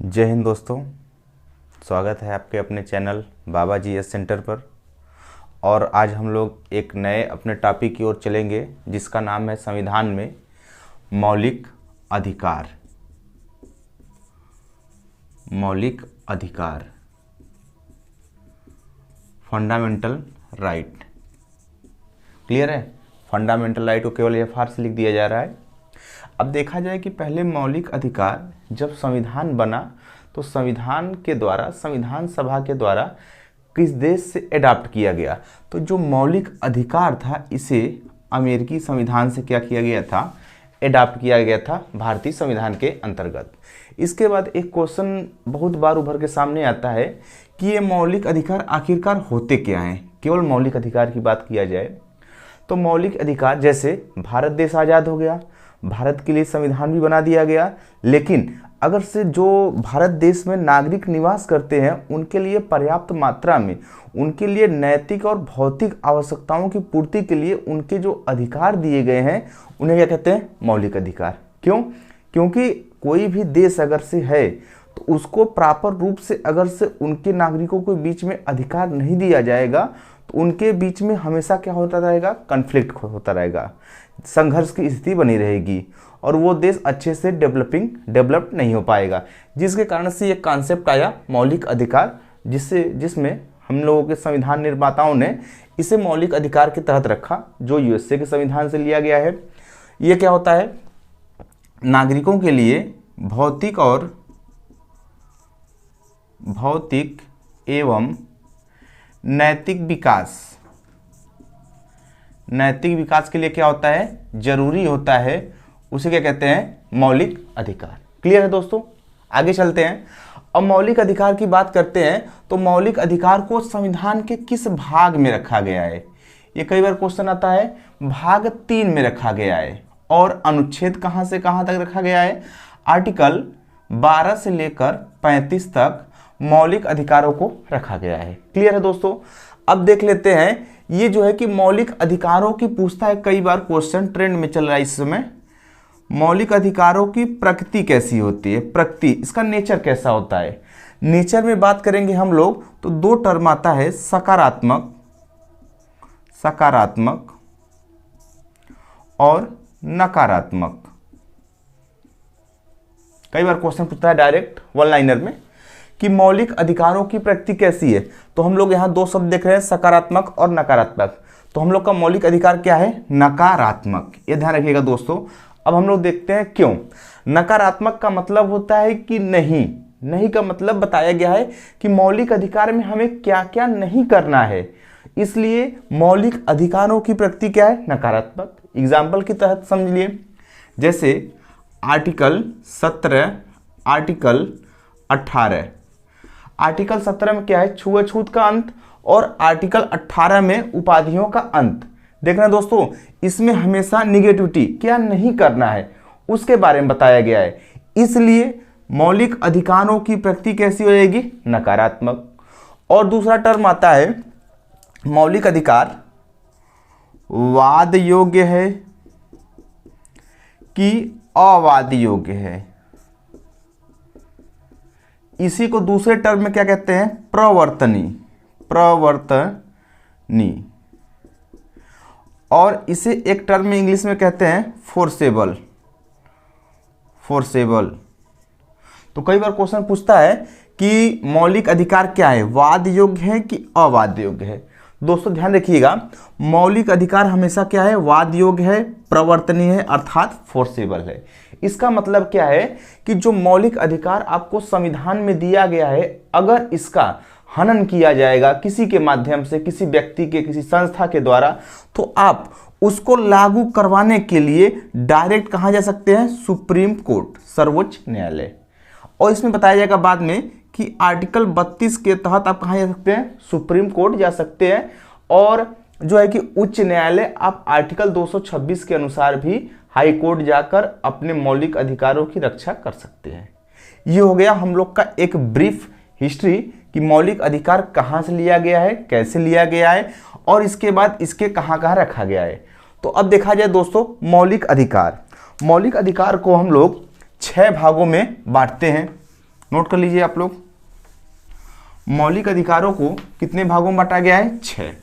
जय हिंद दोस्तों। स्वागत है आपके अपने चैनल बाबा जी एस सेंटर पर। और आज हम लोग एक नए अपने टॉपिक की ओर चलेंगे जिसका नाम है संविधान में मौलिक अधिकार। मौलिक अधिकार, फंडामेंटल राइट। क्लियर है? फंडामेंटल राइट को केवल एफआर से लिख दिया जा रहा है। अब देखा जाए कि पहले मौलिक अधिकार जब संविधान बना तो संविधान के द्वारा, संविधान सभा के द्वारा किस देश से अडॉप्ट किया गया, तो जो मौलिक अधिकार था इसे अमेरिकी संविधान से क्या किया गया था, अडॉप्ट किया गया था भारतीय संविधान के अंतर्गत। इसके बाद एक क्वेश्चन बहुत बार उभर के सामने आता है कि ये मौलिक अधिकार आखिरकार होते क्या हैं। केवल मौलिक अधिकार की बात किया जाए तो मौलिक अधिकार, जैसे भारत देश आज़ाद हो गया, भारत के लिए संविधान भी बना दिया गया, लेकिन अगर से जो भारत देश में नागरिक निवास करते हैं उनके लिए पर्याप्त मात्रा में, उनके लिए नैतिक और भौतिक आवश्यकताओं की पूर्ति के लिए उनके जो अधिकार दिए गए हैं उन्हें क्या कहते हैं, मौलिक अधिकार। क्यों? क्योंकि कोई भी देश अगर से है तो उसको प्रॉपर रूप से अगर से उनके नागरिकों के बीच में अधिकार नहीं दिया जाएगा तो उनके बीच में हमेशा क्या होता रहेगा, कन्फ्लिक्ट होता रहेगा, संघर्ष की स्थिति बनी रहेगी और वो देश अच्छे से डेवलप नहीं हो पाएगा। जिसके कारण से ये कॉन्सेप्ट आया मौलिक अधिकार, जिसमें हम लोगों के संविधान निर्माताओं ने इसे मौलिक अधिकार के तहत रखा, जो यूएसए के संविधान से लिया गया है। ये क्या होता है, नागरिकों के लिए भौतिक एवं नैतिक विकास के लिए क्या होता है, जरूरी होता है, उसे क्या कहते हैं, मौलिक अधिकार। क्लियर है दोस्तों? आगे चलते हैं। अब मौलिक अधिकार की बात करते हैं तो मौलिक अधिकार को संविधान के किस भाग में रखा गया है, ये कई बार क्वेश्चन आता है। भाग 3 में रखा गया है और अनुच्छेद कहां से कहां तक रखा गया है, आर्टिकल 12 से लेकर 35 तक मौलिक अधिकारों को रखा गया है। क्लियर है दोस्तों? अब देख लेते हैं, ये जो है कि मौलिक अधिकारों की पूछता है, कई बार क्वेश्चन ट्रेंड में चल रहा है इस समय। मौलिक अधिकारों की प्रकृति कैसी होती है, प्रकृति, इसका नेचर कैसा होता है। नेचर में बात करेंगे हम लोग तो 2 टर्म आता है, सकारात्मक और नकारात्मक। कई बार क्वेश्चन पूछता है डायरेक्ट वन लाइनर में कि मौलिक अधिकारों की प्रकृति कैसी है, तो हम लोग यहाँ 2 शब्द देख रहे हैं, सकारात्मक और नकारात्मक। तो हम लोग का मौलिक अधिकार क्या है, नकारात्मक। ये ध्यान रखिएगा दोस्तों। अब हम लोग देखते हैं क्यों। नकारात्मक का मतलब होता है कि नहीं का मतलब बताया गया है कि मौलिक अधिकार में हमें क्या क्या नहीं करना है, इसलिए मौलिक अधिकारों की प्रकृति क्या है, नकारात्मक। एग्जाम्पल की तहत समझ लिए, जैसे आर्टिकल 17, आर्टिकल 18। आर्टिकल 17 में क्या है, छुआछूत का अंत, और आर्टिकल 18 में उपाधियों का अंत। देखना दोस्तों, इसमें हमेशा निगेटिविटी क्या नहीं करना है उसके बारे में बताया गया है, इसलिए मौलिक अधिकारों की प्रकृति कैसी हो जाएगी, नकारात्मक। और दूसरा टर्म आता है, मौलिक अधिकार वाद योग्य है कि अवाद योग्य है। इसी को दूसरे टर्म में क्या कहते हैं, प्रवर्तनी। और इसे एक टर्म में इंग्लिश में कहते हैं फोर्सेबल। तो कई बार क्वेश्चन पूछता है कि मौलिक अधिकार क्या है, वाद योग्य है कि अवाद योग्य है। दोस्तों ध्यान रखिएगा, मौलिक अधिकार हमेशा क्या है, वाद योग्य है, प्रवर्तनीय है, अर्थात फोर्सेबल है। इसका मतलब क्या है कि जो मौलिक अधिकार आपको संविधान में दिया गया है, अगर इसका हनन किया जाएगा किसी के माध्यम से, किसी व्यक्ति के, किसी संस्था के द्वारा, तो आप उसको लागू करवाने के लिए डायरेक्ट कहां जा सकते हैं, सुप्रीम कोर्ट, सर्वोच्च न्यायालय। और इसमें बताया जाएगा बाद में कि आर्टिकल 32 के तहत आप कहां जा सकते हैं, सुप्रीम कोर्ट जा सकते हैं। और जो है कि उच्च न्यायालय आप आर्टिकल 226 के अनुसार भी हाई कोर्ट जाकर अपने मौलिक अधिकारों की रक्षा कर सकते हैं। ये हो गया हम लोग का एक ब्रीफ हिस्ट्री कि मौलिक अधिकार कहां से लिया गया है, कैसे लिया गया है और इसके बाद इसके कहां कहां रखा गया है। तो अब देखा जाए दोस्तों, मौलिक अधिकार को हम लोग 6 भागों में बांटते हैं। नोट कर लीजिए आप लोग। मौलिक अधिकारों को कितने भागों में बांटा गया है? 6।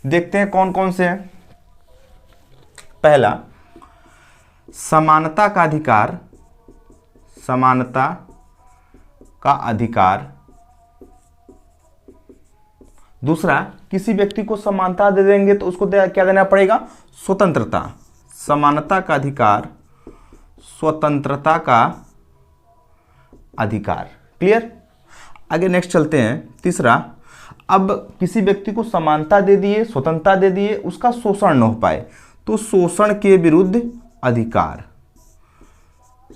देखते हैं कौन कौन से हैं। पहला, समानता का अधिकार, समानता का अधिकार। दूसरा, किसी व्यक्ति को समानता दे देंगे तो उसको क्या देना पड़ेगा? स्वतंत्रता। समानता का अधिकार, स्वतंत्रता का अधिकार। क्लियर? आगे नेक्स्ट चलते हैं। तीसरा, अब किसी व्यक्ति को समानता दे दिए, स्वतंत्रता दे दिए, उसका शोषण न हो पाए, तो शोषण के विरुद्ध अधिकार,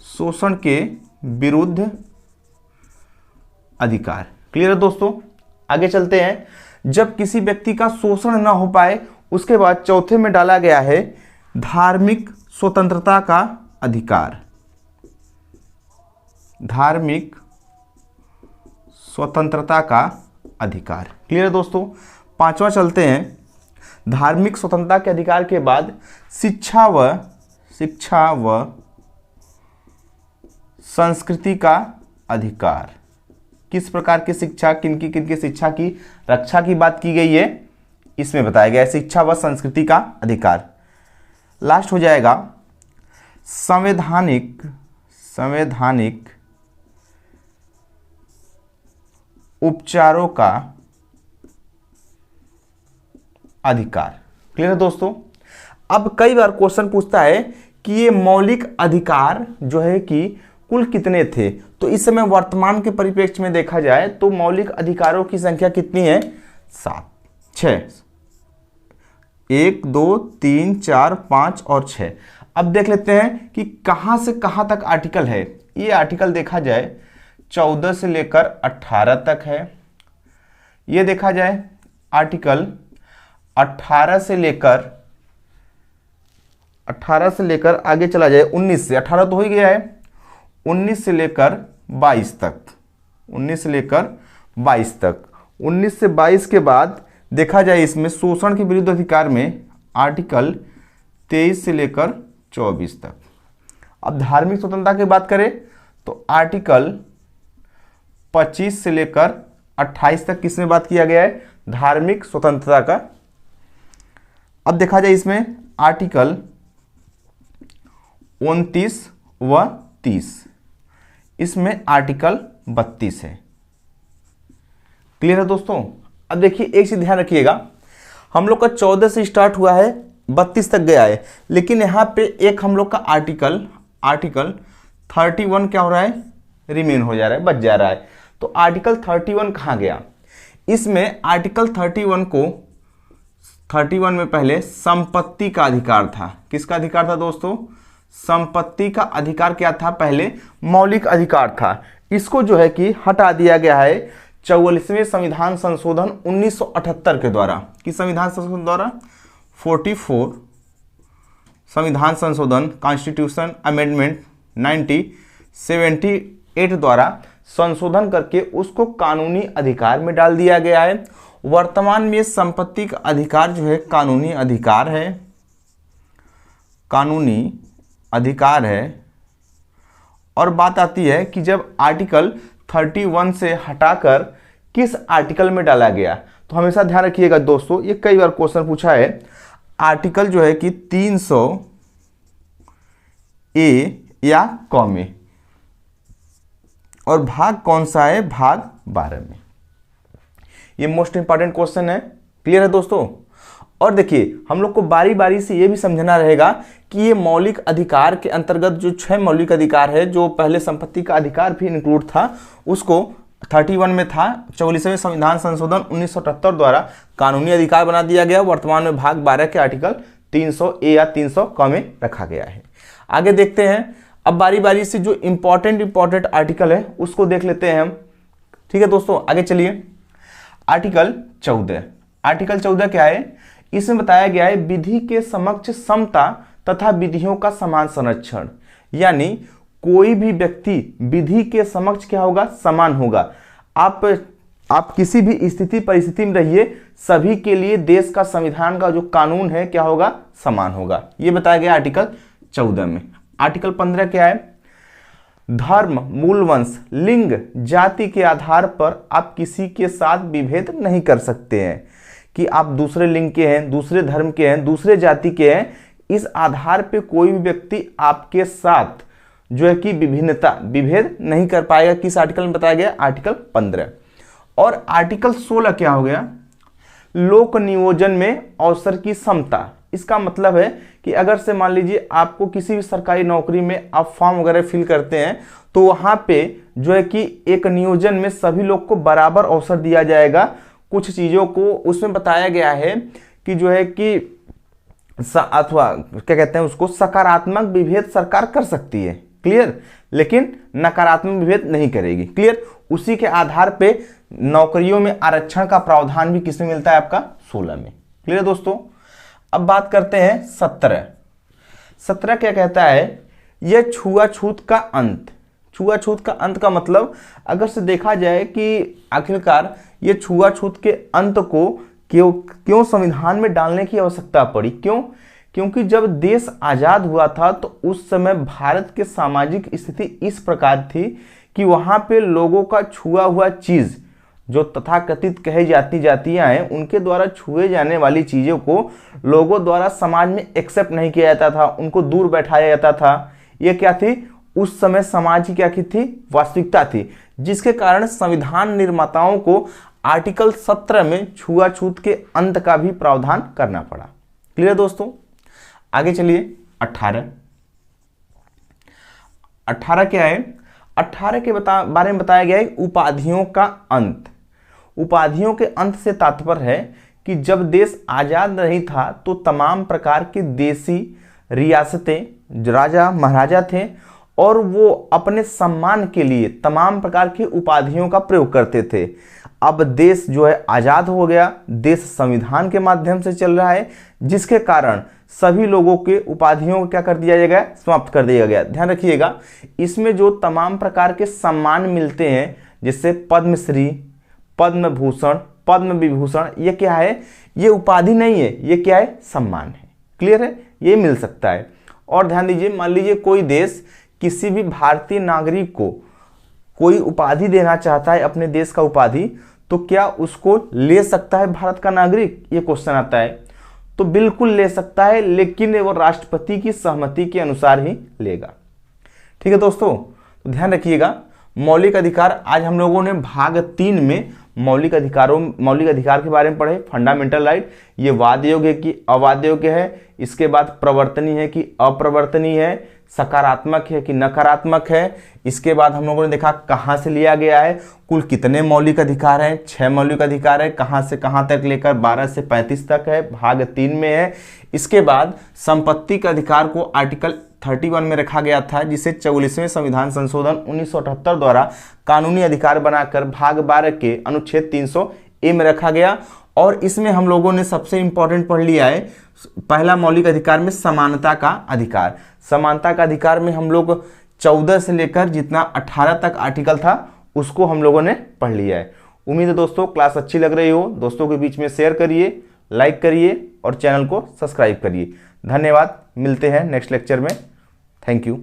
शोषण के विरुद्ध अधिकार। क्लियर है दोस्तों? आगे चलते हैं। जब किसी व्यक्ति का शोषण न हो पाए, उसके बाद चौथे में डाला गया है धार्मिक स्वतंत्रता का अधिकार, धार्मिक स्वतंत्रता का अधिकार। क्लियर है दोस्तों? पांचवा चलते हैं। धार्मिक स्वतंत्रता के अधिकार के बाद शिक्षा व संस्कृति का अधिकार। किस प्रकार की शिक्षा, किनकी शिक्षा की रक्षा की बात की गई है, इसमें बताया गया है शिक्षा व संस्कृति का अधिकार। लास्ट हो जाएगा संवैधानिक उपचारों का अधिकार। क्लियर है दोस्तों? अब कई बार क्वेश्चन पूछता है कि ये मौलिक अधिकार जो है कि कुल कितने थे, तो इस समय वर्तमान के परिप्रेक्ष्य में देखा जाए तो मौलिक अधिकारों की संख्या कितनी है? 7, 6, 1, 2, 3, 4, 5 और 6। अब देख लेते हैं कि कहां से कहां तक आर्टिकल है। ये आर्टिकल देखा जाए 14 से लेकर 18 तक है। ये देखा जाए आर्टिकल 18 से लेकर आगे चला जाए 19 से, 18 तो हो ही गया है, 19 से लेकर 22 तक, 19 से लेकर 22 तक। 19 से 22 के बाद देखा जाए इसमें शोषण के विरुद्ध अधिकार में आर्टिकल 23 से लेकर 24 तक। अब धार्मिक स्वतंत्रता की बात करें तो आर्टिकल 25 से लेकर 28 तक किसमें बात किया गया है? धार्मिक स्वतंत्रता का। अब देखा जाए इसमें आर्टिकल 29 व 30, इसमें आर्टिकल 32 है। क्लियर है दोस्तों? अब देखिए एक चीज ध्यान रखिएगा, हम लोग का 14 से स्टार्ट हुआ है 32 तक गया है, लेकिन यहाँ पे एक हम लोग का आर्टिकल 31 क्या हो रहा है? रिमेन हो जा रहा है, बच जा रहा है। तो आर्टिकल 31 कहाँ गया? इसमें आर्टिकल 31 में पहले संपत्ति का अधिकार था। किसका अधिकार था दोस्तों? संपत्ति का अधिकार क्या था? पहले मौलिक अधिकार था। इसको जो है कि हटा दिया गया है 44वें संविधान संशोधन 1978 के द्वारा। किस संविधान संशोधन द्वारा? 44 संविधान संशोधन, कॉन्स्टिट्यूशन अमेंडमेंट 1978 द्वारा संशोधन करके उसको कानूनी अधिकार में डाल दिया गया है। वर्तमान में संपत्ति का अधिकार जो है कानूनी अधिकार है, कानूनी अधिकार है। और बात आती है कि जब आर्टिकल 31 से हटाकर किस आर्टिकल में डाला गया, तो हमेशा ध्यान रखिएगा दोस्तों, ये कई बार क्वेश्चन पूछा है। आर्टिकल जो है कि 300A या क में, और भाग कौन सा है? भाग 12 में। ये मोस्ट इंपॉर्टेंट क्वेश्चन है। क्लियर है दोस्तों? और देखिए हम लोग को बारी बारी से ये भी समझना रहेगा कि ये मौलिक अधिकार के अंतर्गत जो 6 मौलिक अधिकार है, जो पहले संपत्ति का अधिकार भी इंक्लूड था, उसको 31 में था, 44वें संविधान संशोधन 1978 द्वारा कानूनी अधिकार बना दिया गया। वर्तमान में भाग 12 के आर्टिकल 300A या 300 क में रखा गया है। आगे देखते हैं। अब बारी बारी से जो इंपॉर्टेंट आर्टिकल है उसको देख लेते हैं हम। ठीक है दोस्तों, आगे चलिए। आर्टिकल 14 क्या है? इसमें बताया गया है विधि के समक्ष समता तथा विधियों का समान संरक्षण, यानी कोई भी व्यक्ति विधि के समक्ष क्या होगा? समान होगा। आप किसी भी स्थिति परिस्थिति में रहिए, सभी के लिए देश का संविधान का जो कानून है क्या होगा? समान होगा। ये बताया गया आर्टिकल 14 में। आर्टिकल 15 क्या है? धर्म, मूलवंश, लिंग, जाति के आधार पर आप किसी के साथ विभेद नहीं कर सकते हैं कि आप दूसरे लिंग के हैं, दूसरे धर्म के हैं, दूसरे जाति के हैं। इस आधार पे कोई भी व्यक्ति आपके साथ जो है कि विभेद नहीं कर पाएगा। किस आर्टिकल में बताया गया? आर्टिकल 15। और आर्टिकल 16 क्या हो गया? लोक नियोजन में अवसर की समता। इसका मतलब है कि अगर से मान लीजिए आपको किसी भी सरकारी नौकरी में आप फॉर्म वगैरह फिल करते हैं तो वहां पे जो है कि एक नियोजन में सभी लोग को बराबर अवसर दिया जाएगा। कुछ चीजों को उसमें बताया गया है कि जो है कि अथवा क्या कहते हैं उसको, सकारात्मक विभेद सरकार कर सकती है, क्लियर, लेकिन नकारात्मक विभेद नहीं करेगी, क्लियर। उसी के आधार पे नौकरियों में आरक्षण का प्रावधान भी किसमें मिलता है? आपका 16 में, क्लियर दोस्तों। अब बात करते हैं 17। 17 क्या कहता है? यह छुआछूत का अंत। छुआछूत का अंत का मतलब अगर से देखा जाए कि आखिरकार ये छुआछूत के अंत को क्यों संविधान में डालने की आवश्यकता पड़ी? क्यों? क्योंकि जब देश आजाद हुआ था तो उस समय भारत के सामाजिक स्थिति इस प्रकार थी कि वहां पे लोगों का छुआ हुआ चीज, जो तथाकथित कहे जातियां हैं, उनके द्वारा छुए जाने वाली चीजों को लोगों द्वारा समाज में एक्सेप्ट नहीं किया जाता था, उनको दूर बैठाया जाता था। ये क्या थी? उस समय समाज की क्या की थी? वास्तविकता थी, जिसके कारण संविधान निर्माताओं को आर्टिकल 17 में छुआछूत के अंत का भी प्रावधान करना पड़ा, क्लियर दोस्तों। आगे चलिए 18। 18 क्या है? 18 के बारे में बताया गया है उपाधियों का अंत। उपाधियों के अंत से तात्पर्य है कि जब देश आजाद नहीं था तो तमाम प्रकार के देशी रियासतें, राजा महाराजा थे और वो अपने सम्मान के लिए तमाम प्रकार की उपाधियों का प्रयोग करते थे। अब देश जो है आजाद हो गया, देश संविधान के माध्यम से चल रहा है, जिसके कारण सभी लोगों के उपाधियों को क्या कर दिया जाएगा? समाप्त कर दिया गया। ध्यान रखिएगा, इसमें जो तमाम प्रकार के सम्मान मिलते हैं जैसे पद्मश्री, पद्म भूषण, पद्म विभूषण, ये क्या है? ये उपाधि नहीं है, ये क्या है? सम्मान है, क्लियर है, ये मिल सकता है। और ध्यान दीजिए, मान लीजिए कोई देश किसी भी भारतीय नागरिक को कोई उपाधि देना चाहता है, अपने देश का उपाधि, तो क्या उसको ले सकता है भारत का नागरिक? ये क्वेश्चन आता है। तो बिल्कुल ले सकता है, लेकिन वो राष्ट्रपति की सहमति के अनुसार ही लेगा, ठीक है दोस्तों। तो ध्यान रखिएगा, मौलिक अधिकार आज हम लोगों ने भाग 3 में मौलिक अधिकार के बारे में पढ़े। फंडामेंटल राइट, ये वाद योग्य है कि अवाद योग्य है, इसके बाद प्रवर्तनीय है कि अप्रवर्तनीय है, सकारात्मक है कि नकारात्मक है। इसके बाद हम लोगों ने देखा कहाँ से लिया गया है, कुल कितने मौलिक अधिकार हैं, 6 मौलिक अधिकार है, कहाँ से कहाँ तक लेकर 12 से 35 तक है, भाग 3 में है। इसके बाद संपत्ति के अधिकार को आर्टिकल 31 में रखा गया था, जिसे 44वें संविधान संशोधन 1978 द्वारा कानूनी अधिकार बनाकर भाग 12 के अनुच्छेद 300A में रखा गया। और इसमें हम लोगों ने सबसे इंपॉर्टेंट पढ़ लिया है, पहला मौलिक अधिकार में समानता का अधिकार। समानता का अधिकार में हम लोग 14 से लेकर जितना 18 तक आर्टिकल था उसको हम लोगों ने पढ़ लिया है। उम्मीद है दोस्तों क्लास अच्छी लग रही हो, दोस्तों के बीच में शेयर करिए, लाइक करिए और चैनल को सब्सक्राइब करिए। धन्यवाद, मिलते हैं नेक्स्ट लेक्चर में। Thank you.